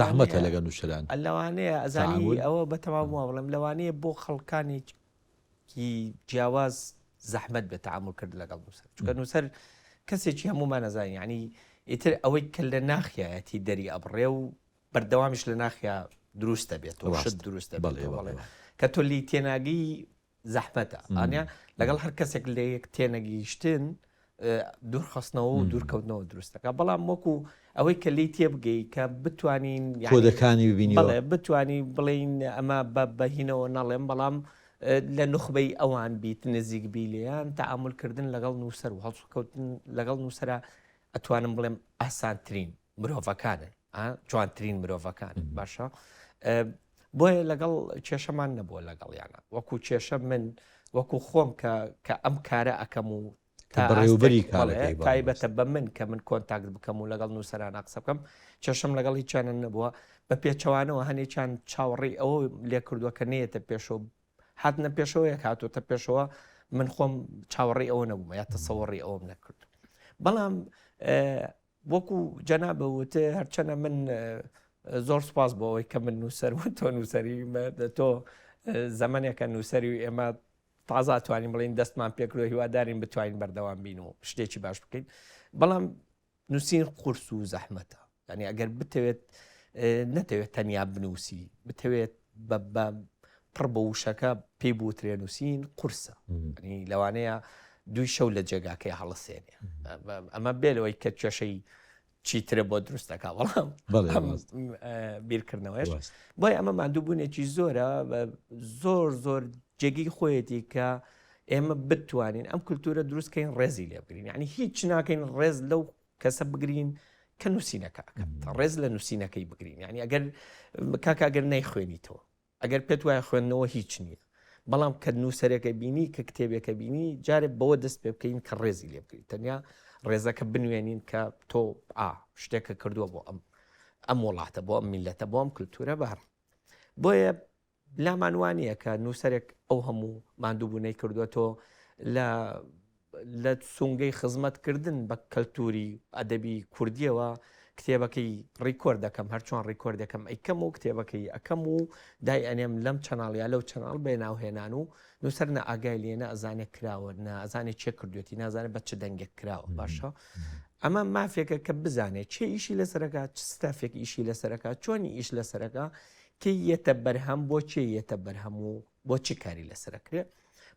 زەحمەتە لەگەڵ نووسران لەوانەیە ئەزانی ئەوە بەتەواو بڵم لەوانەیە بۆ خەڵکانێکی جیاواز زەحمەت بە تعامل کرد لەگەڵ نووسەر چونکە نووسەر کەسێکی هەمومان نەزانین ینی ئیتر ئەوەی کە لە ناخیایەتی دەری ئەبڕێ و بەردەوامیش لە ناخیا دروستە بێت شت دروستە بڵێ کە تۆ لی تێناگی زەحمەتە ئایا لەگەڵ هەر کەسێک لە یەک تێنەگەیشتن دوورخستنەوە و دوورکەوتنەوە دروستەکە بەڵام وەکو ئەوەی کە لی تێبگەی کە بتوانین کۆدەکانی ببینی بتوانی بڵین ئەمە بەهینەوە نەڵێم بەڵام لە نخبەی ئەوان بیت نزیک بی لێیان تەعاملکردن لەگەڵ نووسەر و هەڵسوکەوتن لەگەڵ نووسرە ئەتوانم بڵێم ئاسانترین مرۆڤەکانن جوانترین مرۆڤەکان باشە بۆیە لەگەڵ کێشەمان نەبووە لەگەڵیانە وەکو کێشە من وەکو خۆم کە ئەم کارە ئەەکەم و بەڕێوبەری تایبەتە بە من کە من کۆنتاکت بکەم و لەگەڵ نووسەران قسە بکەم کێشەم لەگەڵ هیچیانە نەبووە بە پێچەوانەوە هەنێکیان چاوەڕێی ئەوە لێ کردووە کە نێتە پێشەوە هاتنە پێشەوەیەک هاتوۆتە پێشەوە من خۆم چاوەڕێی ئەوە نەبوومە یا تەسەوەڕی ئەوم نەکرد بەڵام وەکو جەنابە وتێ هەرچەنە من زۆر سوپاس بۆ ئەوەی کە من نووسەر و تۆ نووسری تۆ زەمانێکە نووسری و ئێمە تازا توانین بڵین دەستمان پێکرۆ هیوادارین بتوانین بەردەوام بین و شتێکی باش بکەین بەڵام نووسین قورس و زەحمەتە ینی ئەگەر بتەوێت نەتەوێت تەنیا بنووسی بتەوێت بە پڕ بە وشەکە پێی بوترێ نووسین قورسە ینی لەوانەیە دوی شەو لە جێگاکەی هەڵەسێنێ ئەمە بێلەوەی کە کێشەی چیترە بۆ دروستەکە بەڵام بیرکردنەوەش بۆی ئەمە مادووبوونێکی زۆرە زۆر جێگی خۆیەتی کە ئێمە بتوانین ئەم کولتورە دروستکەین ڕێزی لێ بگرین ینی هیچ ناکەین ڕێز لەو کەسە بگرین کە نووسینەکە ڕێز لە نووسینەکەی بگرین ینی ئەگەر کاکەگەر نەیخوێنیتەوە ئەگەر پێت وایە خوێندنەوە هیچ نییە بەڵام کە نووسەرێکە بینی کە کتێبێکە بینی جارێک بەوە دەست پێ بکەین کە ڕێزی لێ بکەیت تەنیا ڕێزەکە بنوێنین کە تۆ شتێکە کردووە بۆ ئەم وڵاتە بۆ ئەم میلەتە بۆ ئەم کللتورە بەر بۆیە لامانوانیە کە نووسەرێک ئەو هەموو ماندووبوونەی کردووە تۆ لە سونگەی خزمەتکردن بە کەلتوری ئەدەبی کوردیەوە کتێبەکەی ڕیکۆرد دەکەم هەرچۆن ڕیکۆرد دەکەم ئەیکەم و کتێبەکەی ئەەکەم و دای ئەنێم لەم چەناڵیا لەو چەناڵ بێ ناوهێنان و نووسەر نە ئاگای لێنە ئەزانێت کراوە نە ئەزانێت چێ کردوێتی نازانێت بە چ دەنگێک کراوە باشە ئەمە مافێکە کە بزانێت چێ ئیشی لەسەرەکە چ ستافێک ئیشی لەسەرەکە چۆنی ئیش لەسەرەکە کە یەتە بەرهەم بۆ چێ یەتە بەرهەم و بۆ چی کاری لەسەرەکرێت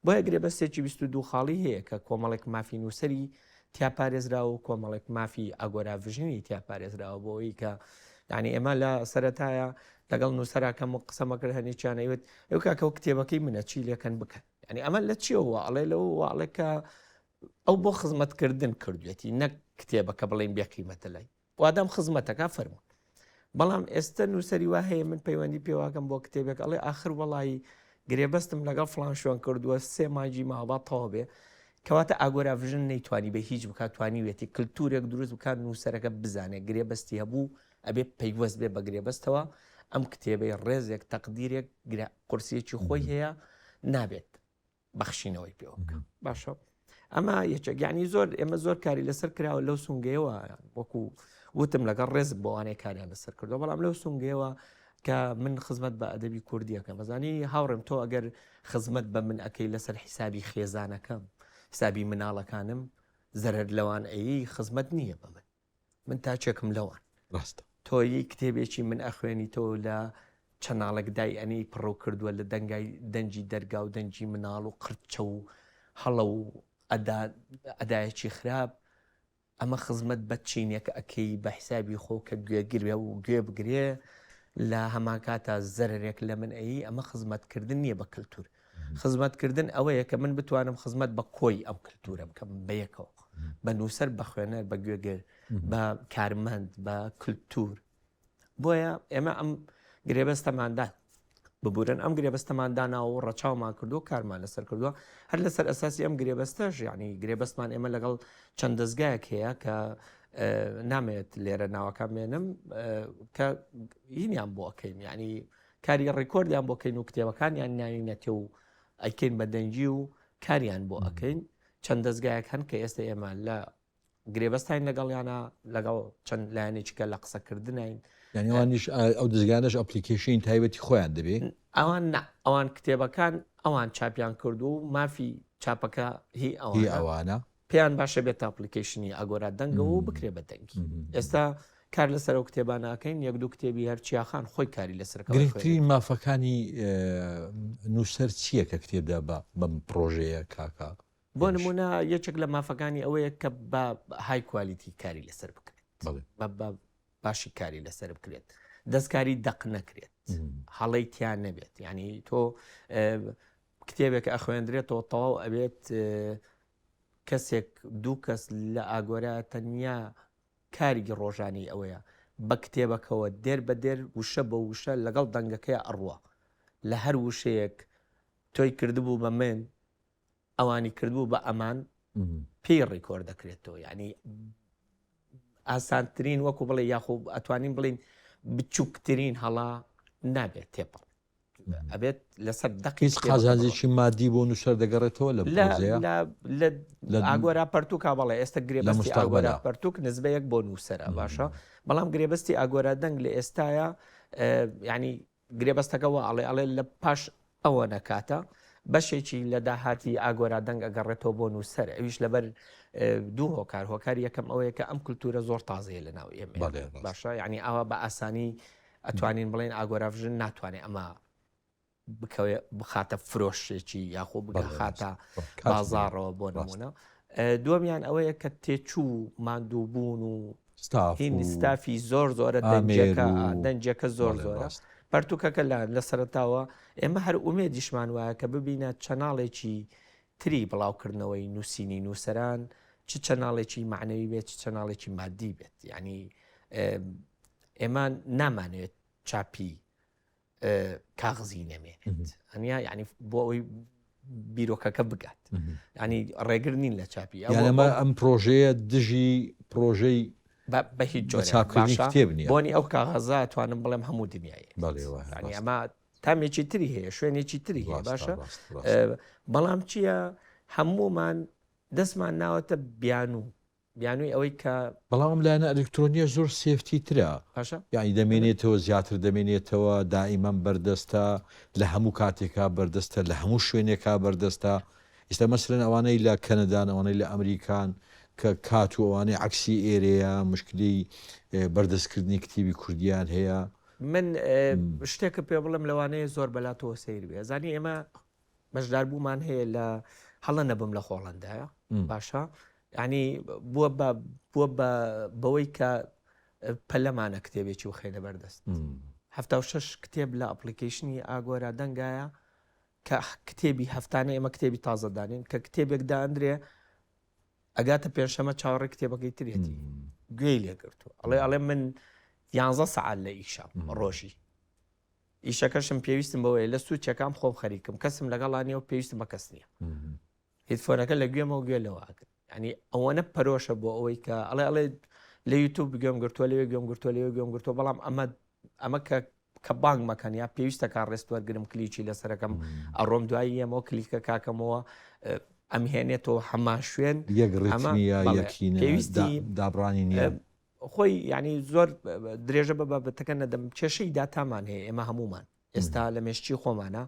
بۆ یەگرێ بەستێکی 22 خاڵی هەیە کە کۆمەڵێک مافی نووسری تیاپارێزرا و کۆمەڵێک مافی ئاگۆراڤژنی تیاپارێزراوە بۆەوەی کە ینی ئێمە لە سەرەتایە لەگەڵ نووسراکەم و قسەمەکرد هەنێکیانەوێت ئەو کاکە و کتێبەکەی منە چی لێکەن بکەن ینی ئەمە لە چیەوە ئەڵێ لەو واڵێکە ئەو بۆ خزمەتکردن کردوێتی نەک کتێبەکە بڵێن بێقیمەتە لای وادام خزمەتەکە فەرمو بەڵام ئێستا نووسری وا هەیە من پەیوەندی پێواکەم بۆ کتێبێک ئەڵێ آخر وەڵی گرێبەستم لەگەڵ فلان شوێن کردووە 3 مانجی ماوەبات تەواو بێ کەواتە ئاگۆراڤژن نەیتوانی بە هیچ بکاتوانی وێتی کللتورێک دروست بکات نووسەرەکە بزانێت گرێبەستی هەبوو ئەبێ پەیوەست بێ بە گرێبەستەوە ئەم کتێبەی ڕێزێک تەقدیرێک قورسیەکی خۆی هەیە نابێت بەخشینەوەی پێوە باشە ئەمە یەکێک یعنی زۆر ئێمە زۆر کاری لەسەر کراوە لەو سونگەیەوە وەکو وتم لەگەڵ ڕێز بۆوانەی کاریان لەسەر کردو بەڵام لەو سونگەیەوە کە من خزمەت بە ئەدەبی کوردیەکە مەزانی هاوڕێم تۆ ئەگەر خزمەت بە من ئەەکەی لەسەر حیسابی خێزانەکەم حسابی مناڵەکانم زەرەر لەوان ئەیی خزمەت نییە بە من تا چێکم لەوان ڕاستە تۆیی کتێبێکی من ئەخوێنی تۆ لە چەناڵێک دای ئەنی پڕۆ کردووە لە دەنجی دەرگا و دەنجی مناڵ و قرچە و هەڵە و ئەدایەکی خراپ ئەمە خزمەت بە چینێک ئەەکەی بە حسابی خۆ کە گوێگرێ و گوێ بگرێ لە هەمان کاتە زەرێک لە من ئەیی ئەمە خزمەتکردن نییە بە کللتور خزمەتکردن ئەوەیە کە من بتوانم خزمەت بە کۆی ئەم کللتورە بکەم بەیەکەوە بە نووسەر بە خوێنەر بە گوێگەر بە کارمەند بە کللتور بۆیە ئێمە ئەم گرێبەستەماندا ببورن ئەم گرێبەستەماندانا و ڕەچاومان کردو کارمان لەسەر کردووە هەر لەسەر ئەساسی ئەم گرێبەستەش ینی گرێبەستمان ئێمە لەگەڵ چەند دەستگایەک هەیە کە نامێت لێرە ناوەکان مێنم کە هینیان بۆ ئەەکەین ینی کاری ڕێکۆردیان بۆکەین و کتێبەکان یان ناوینەتێ و ئەیکەین بە دەنجی و کاریان بۆ ئەەکەین چەند دەستگایەک هەن کە ئێستا ئێمە لە گرێبەستین لەگەڵیانە لەگەڵ چەند لایەنێکیکە لە قسەکردنین یانیوانیش ئەو دەستگانش ئەپلیکیشن تایبەتی خۆیان دەبێت ئەوان کتێبەکان ئەوان چاپیان کردو و مافی چاپەکە هی ئەوانە پێیان باشە بێت ئەپلیکیشنی ئاگۆرا دەنگە و بکرێ بە دەنگی ئێستا کار لەسەر ئەو کتێبانەکەین یەک دوو کتێبی هەرچیاخان خۆی کاری لەسەرەکە گرنگترین مافەکانی نووسەر چییە کە کتێبدا بەم پرۆژەیە کاکا بۆ نمونە یەکێک لە مافەکانی ئەوەیە کە بە های کوالیتی کاری لەسەر بکرێت باشی کاری لەسەر بکرێت دەستکاری دەق نەکرێت هەڵی تیان نەبێت ینی تۆ کتێبێک ئەخوێندرێتەوە تەواو ئەبێت کەسێک دوو کەس لە ئاگۆرا تەنیا کاریگی ڕۆژانی ئەوەیە بە کتێبەکەوە دێر بە دێر وشە بە وشە لەگەڵ دەنگەکەی ئەڕوە لە هەر وشەیەک تۆی کردبوو بە من ئەوانی کردبوو بە ئەمان پێی ڕێکۆرد دەکرێتەوە ینی ئاسانترین وەکو بڵێ یاخۆ ئەتوانین بڵین بچووکترین هەڵا نابێت تێپڕ ئەبێت لەسەر دقیق قازانجێکی مادی بۆ نووسەر دەگەڕێتەوە لە ئاگۆرا پەرتووکە بەڵێ ئێستا گرێبەستی ئاگۆرا پەرتووک نزبەیەک بۆ نووسەرە باشە بەڵام گرێبەستی ئاگۆرا دەنگ لە ئێستاە ینی گرێبەستەکەەوە ئەڵێ لە پاش ئەوە نەکاتە بەشێکی لە داهاتی ئاگۆرا دەنگ ئەگەڕێتەوە بۆ نووسەر ئەویش لەبەر دوو هۆکار هۆکار یەکەم ئەوەیە کە ئەم کللتورە زۆر تازەیە لە ناو ئێمە باشە ینی ئەوە بە ئاسانی ئەتوانین بڵێن ئاگۆراڤژن ناتوانێت ئەمە بخاتە فرۆشێکی یاخۆ بخاتە بازاڕەوە بۆ نمونە دووەمیان ئەوەیە کە تێچوو ماندووبوون و ستافی زۆر زۆرە دەنجەکە زۆر زۆرە پەرتووکەکە لە سەرتاوە ئێمە هەر ئومێدیشمان وایە کە ببینە چەناڵێکی تری بڵاوکردنەوەی نووسینی نووسەران چ چەناڵێکی معنەوی بێت چ چەناڵێکی مادی بێت ینی ئێمە نامانوێت چاپی کاغزی نەمێنێت ئەنیا ینی بۆ ئەوی بیرۆکەکە بگات ینی ڕێگر نین لە چاپی یانەمە ئەم پرۆژەیە دژی پرۆژەی بە هیچ جۆ کتێب نیە بۆنی ئەو کاغەزا توانم بڵێم هەموو دنیای ئەمە تامێکی تری هەیە شوێنێکی تری هەیە باشە بەڵام چییە هەمومان دەستمان ناوەتە بیانووی ئەوەی کە بەڵام لایەنە ئەلکترۆنیە زۆر سێفتی ترە یعنی دەمێنێتەوە زیاتر دەمێنێتەوە دائیمان بەردەستە لە هەموو کاتێکا بەردەستە لە هەموو شوێنێکا بەردەستە ئێستا مەسەرەن ئەوانەی لە کەنەدان ئەوانەی لە ئەمریکان کە کات و ئەوانەی عکسی ئێرەیە مشکلی بەردەستکردنی کتێبی کوردیان هەیە من شتێکە پێ بڵم لەوانەیە زۆر بەلاتەوە سیر بێ زانی ئێمە بەشدار بوومان هەیە لە هەڵە نەبم لە خۆڵندایە باشە ینی بووە بەوەی کە پەلەمانە کتێبێکی و خێنە بەردەست 76 کتێب لە ئەپلیکیشنی ئاگۆرا دەنگایە کە کتێبی هەفتانە ئێمە کتێبی تازەدانین کە کتێبێکدا ئەندرێ ئەگاتە پێنجشەمە چاوەڕێ کتێبەکەی ترێتی گوێی لێگرتووە ئەڵێ من 11 سەعات لە ئیشە ڕۆژی ئیشەکەشم پێویستم بەوەیە لە سوودچەکان خۆم خەریکم کەسم لەگەڵانیەوە پێویستم بە کەس نییە هیتفۆنەکە لە گوێمەوە گوێ لەوەکرد ینی ئەوەنە پەرۆشە بۆ ئەوەی کە ئەڵێ لە یوتوب گوێم گرتووە لەوێ گوێم گرتووە لەوێ گوێم گرتووە بەڵام ئەمە کە بانگ مەکەن یا پێویستە کار ڕێستوەرگرم کلیکی لەسەرەکەم ئەڕۆم دوایی ئەمەوە کلیکە کاکەمەوە ئەم هێنێتەوە هەما شوێن پێویستی دابڕانی نییە خۆی ینی زۆر درێژە بە بابەتەکە نەدەم کێشەی داتامان هەیە ئێمە هەمومان ئێستا لە مێشتی خۆمانە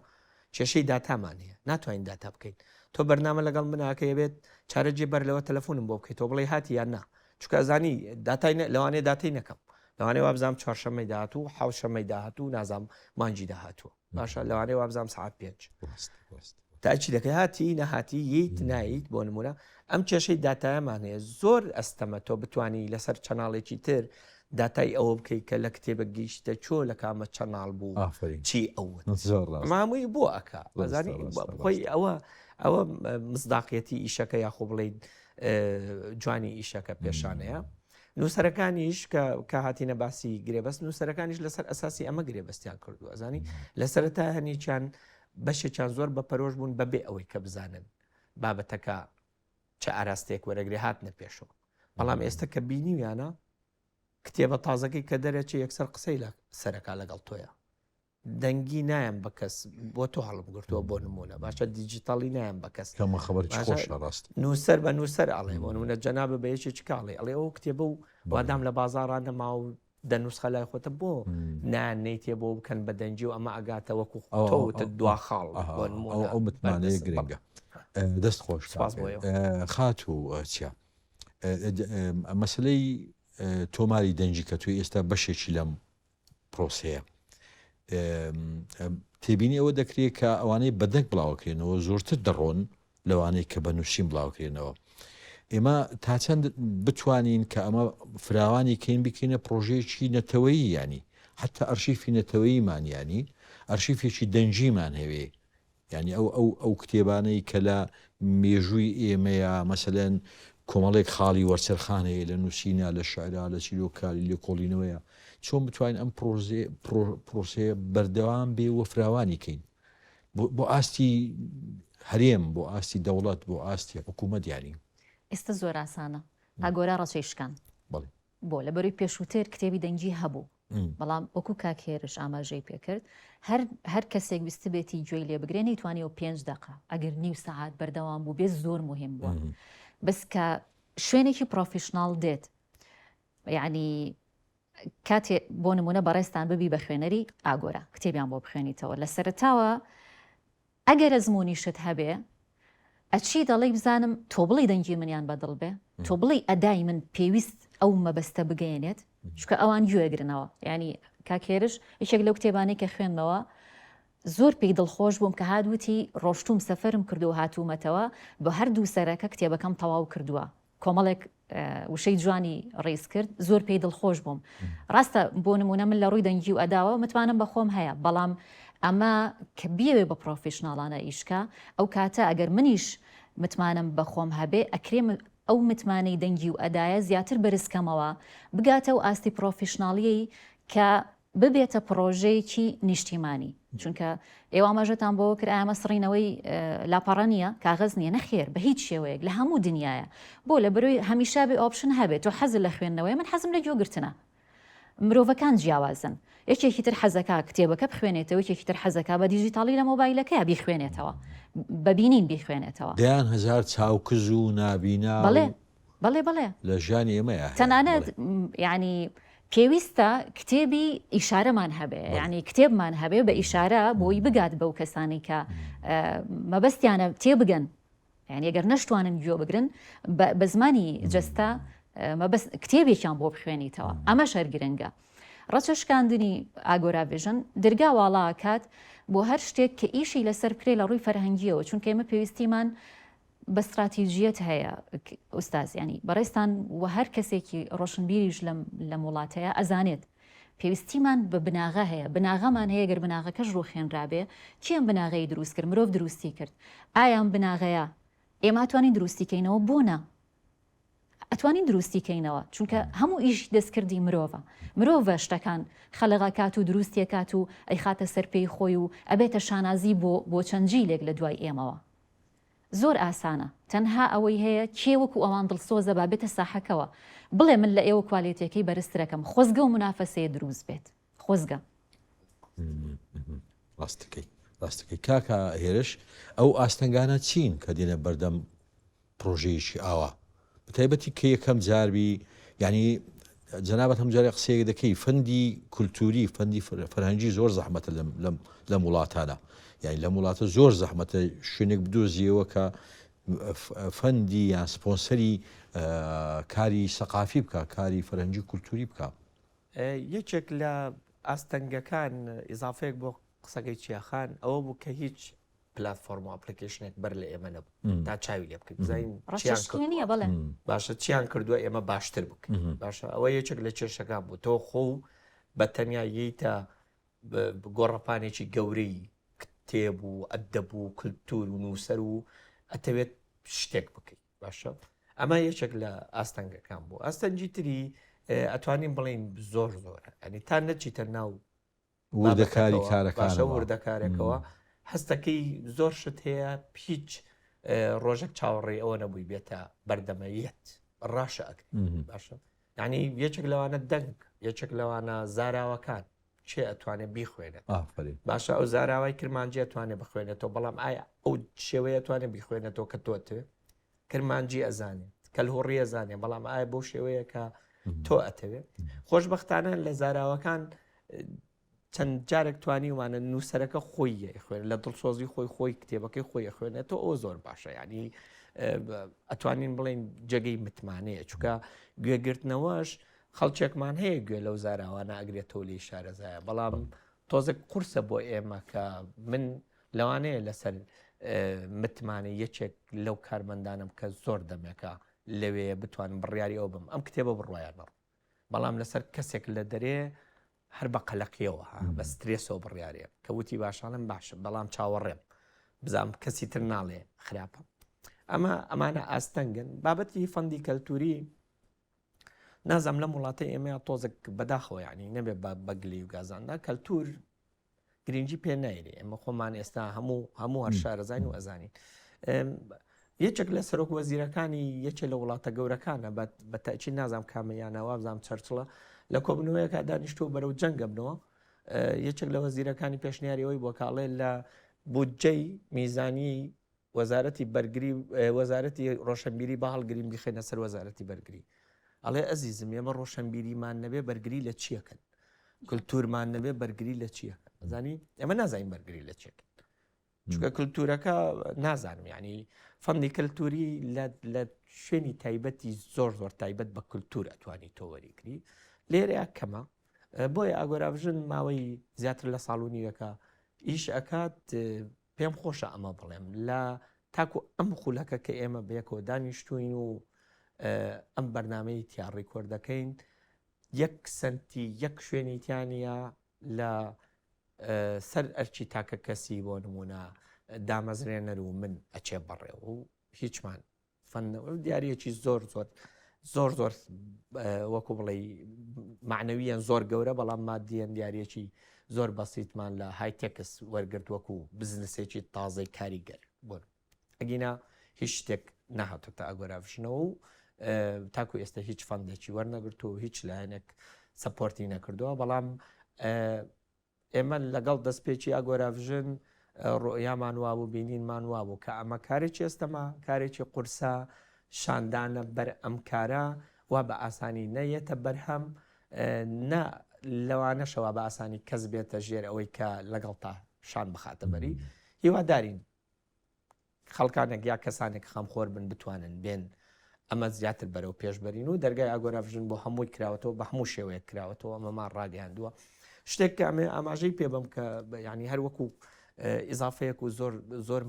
کێشەی داتامان هەیە ناتوانین داتا بکەین تۆ بەرنامە لەگەڵ مناکە بێت چارەجێ بەر لەوە تەلەفۆنم بۆ بکەیت تۆ بڵێ هاتی یان نا چکە زانی لەوانێ داتی نەکەم لەوانێ وابزانام چوارشەمەی داهاتوو حوشەمەی داهاتوو نازام مانجی داهاتووە باشە لەوانێ وابزانام ساعت 5 تاچی دەکەی هاتی نەهاتی ییت نایت بۆ نمونە ئەم کێشەی داتایەمان هەیە زۆر ئەستەمە تۆ بتانی لەسەر چەناڵێکی تر داتای ئەوە بکەیت کە لە کتێبە گەیشتە چۆ لە کامە چەناڵ بوو چی ئەوە مامووی بۆ ئەکا بەزانی خۆی ئەوە مزداقیەتی ئیشەکە یاخۆ بڵێیت جوانی ئیشەکە پێشانەیە نووسەرەکانیش کە هاتیینە باسی گرێبەست نووسەرەکانیش لەسەر ئەساسی ئەمە گرێبەستیان کردووە زانی لەسەرتا هەنیچیان بەشێکیان زۆر بە پەرۆژ بوون بەبێ ئەوەی کە بزانن بابەتەکە چه ئاراستەیەک وەرەگرێ هاتنە پێشەوە بەڵام ئێستا کە بینیویانە کتێبە تازەکەی کە دەرەچێ یەکسەر قسەی لە سەرەکە لەگەڵ تۆیە دەنگی نایەن بە کەس بۆ تۆ هەڵم گرتووە بۆ نمونە باشە دیجیتاڵی نایەن بە کەس نووسەر بە نووسەر ئەڵێ بۆ نمونە جەنابە بە یەکێکی کاڵێ ئەڵێ ئەو کتێبە و وادام لە بازاڕان نەما و دەنووسخە لای خۆتە بۆ نانەیتێ بۆ بکەن بە دەنجی و ئەمە ئەگاتە وەکو تۆتە دوا خاڵ ئەو متمانەیە گرنگە دەست خۆش خات و چیا مەسلەی تۆماری دەنجی کە توی ئێستا بەشێکی لەم پرۆسەیە تێبینی ئەوە دەکرێت کە ئەوانەی بەدەنگ بڵاوکرێنەوە زۆرتر دەڕۆن لەوانەیە کە بە نووسین بڵاوکرێنەوە ئێمە تا چەند بتوانین کە ئەمە فراوانی کەین بکەینە پرۆژەیەکی نەتەوەیی ینی حتا ئەرشیفی نەتەوەییمان ینی ئەرشیفێکی دەنجیمان هەوێ ینی ئەو کتێبانەی کە لە مێژووی ئێمەیە مەسەلەن کۆمەڵێک خاڵی وەرچەرخانەیە لە نووسینە لە شعرا لە چیرۆکاری لە کۆڵینەوەیە چۆن بتوانین ئەم پرۆسەیە بەردەوام بێ وە فراوانی کەین بۆ ئاستی هەرێم بۆ ئاستی دەوڵەت بۆ ئاستی حکوومەت یانی ئێستا زۆر ئاسانە ئاگۆرا ڕەچەیشکان بۆ لە بەروی پێشووتر کتێبی دەنجی هەبوو بەڵام وەکو کاکێرش ئاماژەی پێکرد هەر کەسێک ویستە بێتی گوێی لێ بگرێنی توانێەوە 5 دقه ئەگەر نیو سەعات بەردەوام بوو بێت زۆر مهم بووە بەس کە شوێنێکی پرۆفیشناڵ دێت یعنی کاتێ بۆ نمونە بەڕێستان ببی بە خوێنەری ئاگۆرا کتێبیان بۆ بخوێنیتەوە لە سەرتاوە ئەگەر ئەزممویشت هەبێ ئەچی دەڵێ بزانم تۆ بڵی دەنگی منیان بەدڵ بێ تۆ بڵی ئەدای من پێویست ئەو مەبەستە بگەێنێت چکە ئەوان گوێگرنەوە ینی کاکێرش یەکێک لەو کتێبانەی کە خوێندمەوە زۆر پێی دڵخۆش بووم کە هادووتی ڕۆشتوم سەفەرم کردو و هاتوومەتەوە بە هەردوو سەرەکە کتێبەکەم تەواو کردووە کۆمەڵێک وشەی جوانی ڕێز کرد زۆر پێی دڵخۆش بووم ڕاستە بۆ نمونە من لە ڕووی دەنگی و ئەداوە متمانم بە خۆم هەیە بەڵام ئەمە کە بیاوێ بە پرۆفیشناڵانە ئیشکە ئەو کاتە ئەگەر منیش متمانم بە خۆم هەبێ ئەکرێم ئەو متمانەی دەنگی و ئەدایە زیاتر بەرزکەمەوە بگاتە و ئاستی پرۆفیشناڵیەی کە ببێتە پرۆژەیەکی نیشتیمانی چونکە ئێوە ئاماژەتان بۆ کرد ئامە سڕینەوەی لاپەڕە نیە کاغز نییە نەخێر بە هیچ شێوەیەک لە هەموو دنیاە بۆ لە بەروی هەمیشا بێ ئۆپشن هەبێت تۆ حەز لە خوێندنەوەی من حەزم لە گوێگرتنە مرۆڤەکان جیاوازن یەکێکی تر حەزەکە کتێبەکە بخوێنێتەوە یەکێکی تر حەزەکە بە دیژیتاڵی لە مۆبایلەکەی بیخوێنێتەوە ببینین بیخوێنێتەوە دەیان هزار چاوکز و نابینا بەڵێ لە ژانی ئێمەیە تەنانەت ینی پێویستە کتێبی ئیشارەمان هەبێ ینی کتێبمان هەبێ بە ئیشارە بۆی بگات بەو کەسانی کە مەبەستیانە تێبگەن یعنی ئەگەر نەشتوانن گوێ بگرن بە زمانی جەستا کتێبێکیان بۆ بخوێنیتەوە ئەمە شەر گرنگە ڕەچەشکاندنی ئاگۆراڤژن دەرگا واڵاکات بۆ هەر شتێک کە ئیشی لەسەر کرێ لە ڕووی فەرهەنگیەوە چونکە ئێمە پێویستیمان بە استراتیژیەت هەیە ئوستازیانی بەڕێستان و هەر کەسێکی ڕۆشنبیریش لە وڵاتەیە ئەزانێت پێویستیمان بە بناغە هەیە بناغەمان هەیە گەر بناغەکەش ڕوخێنرابێ چیان بناغەی دروست کرد مرۆڤ دروستی کرد ئایان بناغەیە ئێمە توانین دروستیکەینەوە بۆنە ئەتوانین دروستیکەینەوە چونکە هەموو ئیش دەستکردی مرۆڤ شتەکان خەلقاکات و دروستیەکات و ئەی خاتە سەرپێی خۆی و ئەبێتە شانازی بۆ چەندجی لێک لە دوای ئێمەوە زۆر ئاسانە تەنها ئەوەی هەیە کێوەکو ئەوان دڵسۆزە با بێتە ساحەکەوە بڵێ من لە ئێوە کوالیتەکەی بەرزترەکەم خۆزگە و منافەسەیە دروست بێت خۆزگە ڕاستەکەی کاکە هێرش ئەو ئاستەنگانە چین کە دێنە بەردەم پرۆژەیەکی ئاوا بەتایبەتی کە یەکەم جاربی ینی جەنابەت هەمجارێ قسەیەک دەکەی فەندی کولتوری فەندی فەرهەنگی زۆر زەحمەتە لەم وڵاتانە یعنی لەم وڵاتە زۆر زەحمەتە شوێنێک بدۆزیەوە کە فەندی یان سپۆنسەری کاری سەقافی بکە کاری فەرهەنگی کولتوری بکە یەکێک لە ئاستەنگەکان ئیزافەیەک بۆ قسەکەی چیاخان ئەوە بوو کە هیچ پلتفۆرم و ئەپلیکیشنێک بەر لە ئێمە نەبوو تا چاوی لێ بکەین بزین باشە چیان کردووە ئێمە باشتر بکەین باشە ئەوە یەکێک لە کێشەکان بوو تۆ خۆ بە تەنیا ییتە گۆڕەپانێکی گەورەی کتێب و ئەدەب و کللتور و نووسەر و ئەتەوێت شتێک بکەیت باشە ئەمە یەکێک لە ئاستەنگەکان بوو ئاستەنجی تری ئەتوانین بڵین زۆر زۆرە ئەنی تا نەچیتە ناو وردەکاری کارەکە وردەکارێکەوە هەستەکەی زۆر شت هەیە هیچ ڕۆژێک چاوەڕێ ئەوە نەبووی بێتە بەردەمەیەت ڕاشە ئەکرێت باشە یعنی یەکێک لەوانە دەنگ یەکێک لەوانە زاراوەکان چێ ئەتوانێت بیخوێنێت باشە ئەو زاراوای کرمانجی ئەتوانێت بخوێنێتەوە بەڵام ئایا ئەو شێوەیە ئەتوانێت بیخوێنێتەوە کە تۆتێ کرمانجی ئەزانێت کەلهۆڕی ئەزانێت بەڵام ئایا بۆ شێوەیە کە تۆ ئەتەوێت خۆشبەختانە لە زاراوەکان چەند جارێک توانی وانە نووسەرەکە خۆی خوێن لە دڵسۆزی خۆی کتێبەکەی خۆی خوێنێتەوە ئەو زۆر باشە ینی ئەتوانین بڵێن جێگەی متمانەیە چونکە گوێگرتنەوەش خەڵچێکمان هەیە گوێ لەو زاراوانە ئەگرێتەوە لی شارەزایە بەڵام تۆزێک قورسە بۆ ئێمە کە من لەوانەیە لەسەر متمانە یەکێک لەو کارمەندانم کە زۆر دەمێکە لەوێ بتوانم بڕیاری ئەو بم ئەم کتێبە بڕواایانەڕ بەڵام لەسەر کەسێک لە دەرێ هەر بە قەلەقیەوە بە سترێسەوە بڕیارێ کە وتی باشانم باشە بەڵام چاوەڕێم بزانام کەسی تر ناڵێ خراپە ئەمانە ئاستەنگن بابەتی فەندی کەلتوری نازام لەم وڵاتی ئێمە تۆزێک بەداخەوە ینی نەبێ بەگلی و گازاندا کەلتور گرنگی پێ نایرێ ئێمە خۆمان ئێستا هەموو هەر شارەزانین و ئەزانین یەکێک لە سەرۆک وەزیرەکانی یەکێ لە وڵاتە گەورەکانە بە تاچی نازام کامەیانەوە بزانام چەرچڵە لە کۆبنەوەیەکە دانیشتۆ بەرەو جەنگە بنەوە یەکێک لە وەزیرەکانی پێشنیاریەوەی بۆ کاڵێ لە بودجەی میزانی وەزارەتی بەرگری وەزارەتی ڕۆشنبیری بە هەڵگرین بخێنە سەر وەزارەتی بەرگری ئەڵێ ئەزیزم ئێمە ڕۆشنبیریمان نەبێ بەرگری لە چیەکەن کللتورمان نەبێ بەرگری لە چیەکەن زانی ئێمە نازانین بەرگری لە چیەکەن چونکە کللتورەکە نازانم ینی فەندی کللتوری لە شوێنی تایبەتی زۆر تایبەت بە کللتور ئەتوانی تۆوەریکری لێرەیە کەمە بۆیە ئاگۆراڤژن ماوەی زیاتر لە ساڵونیەکە ئیش ئەکات پێم خۆشە ئەمە بڵێم لە تاکو ئەم خولەکە کە ئێمە بەیەکەوە دانیشتوین و ئەم بەرنامەی تیاڕی دەکەین یەک سنتی یەک شوێنیتیانە لە سەر ئەرچی تاکە کەسی بۆ نمونە دامەزرێنەر و من ئەچێ بەڕێ و هیچمان فەنەوە دیارەکی زۆر زۆر وەکو بڵێ معنەویان زۆر گەورە بەڵام مادیەن دیارەکی زۆر بەسییتمان لە هایتێکس وەرگرت وەکو بزنسێکی تازەی کاریگەر بۆ ئەگینا هیچ شتێک نەهاتۆتە ئاگۆراڤژنەوە و تاکو ئێستا هیچ فەندێکی وەرنەگرت و هیچ لایەنێک سەپۆرتی نەکردووە بەڵام ئێمە لەگەڵ دەستپێکی ئاگۆراڤژن ڕۆیامان وابوو بینینمان وابوو کە ئەمە کارێکی ئێستەما کارێکی قورسە شاندانە بەر ئەم کارە وا بە ئاسانی نەیەتە بەرهەم نە لەوانەشەوە بە ئاسانی کەس بێتە ژێر ئەوەی کە لەگەڵ تا شان بخاتە بەری هیوادارین خەڵکانێک یا کەسانێک خەمخۆر بن بتوانن بێن ئەمە زیاتر بەرەو پێشبەرین و دەرگای ئاگۆراڤژن بۆ هەمووی کراوەتەوە بە هەموو شێوەیە کراوەتەوە ئەمەمان ڕاگەیاندووە شتێک کە ئەمێ ئاماژەی پێ بم کە ینی هەروەکو ئیزافەیەک و زۆر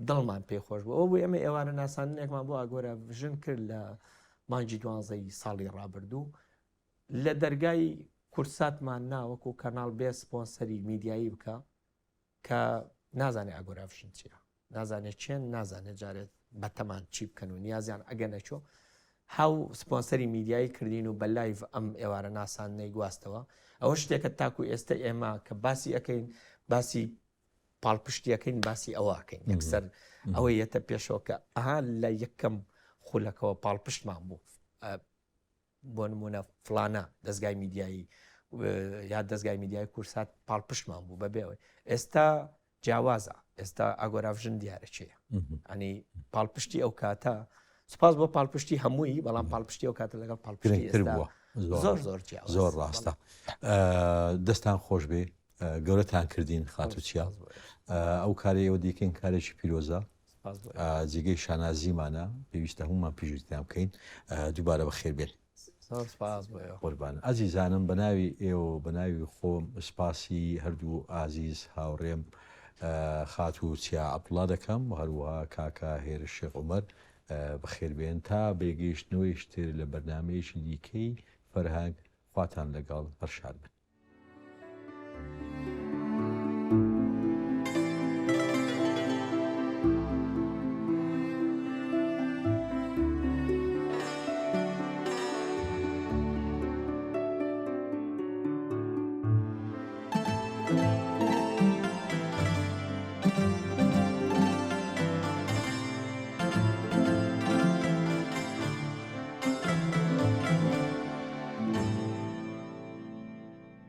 دڵمان پێخۆش بوو ئەو بوو ئێمە ئێوارە ناساننێکمان بۆ ئاگۆراڤژن کرد لە مانجی 12 ساڵی ڕابردوو لە دەرگای کورساتمان ناوەکو کەناڵ بێ سپۆنسەری میدیایی بکە کە نازانێت ئاگۆراڤژن چییە نازانێت چێن نازانێت جارێت بەتەمان چی بکەن و نیازیان ئەگە نەچۆ هاو سپۆنسەری میدیایی کردین و بە لایڤ ئەم ئێوارە ناساننەی گواستەوە ئەوە شتێکە تاکو ئێستا ئێمە کە باسی ئەەکەین باسی پاڵپشتیەکەین باسی ئەوەکەین یەکسەر ئەوە یەتە پێشەوە کە ئەها لە یەکەم خولەکەەوە پاڵپشتمان بوو بۆ نمونە فلانە دەستگای میدیایی یا دەستگای میدیای کورسات پاڵپشتمان بوو بەبێەوەی ئێستا جیاوازە ئێستا ئاگۆراڤژن دیارە چیە ئەنی پاڵپشتی ئەو کاتە سپاس بۆ پاڵپشتی هەمووی بەڵام پاڵپشتی ئەو کاتە لەگەڵ پاڵپشتی بووە زۆر ڕاستە دەستان خۆش بێ گەورەتان کردین خاتوچیا ئەو کارێ ئەوە دیکەین کارێکی پیرۆزە جێگەی شانازیمانە پێویستە هەمومان پێشویستیان بکەین دووبارە بە خێر بێن قوربان ئازیزانم بە ناوی ئێوە بە ناوی خۆم سپاسی هەردوو ئازیز هاوڕێم خاتوچیا عەبدوڵڵا دەکەم هەروەها کاکە هێرش شێخ عومەر بەخێربێن تا بێگەیشتنەوەی شتر لە بەرنامەیەکی دیکەی فەرهەنگ خواتان لەگەڵ هەرشاد بن.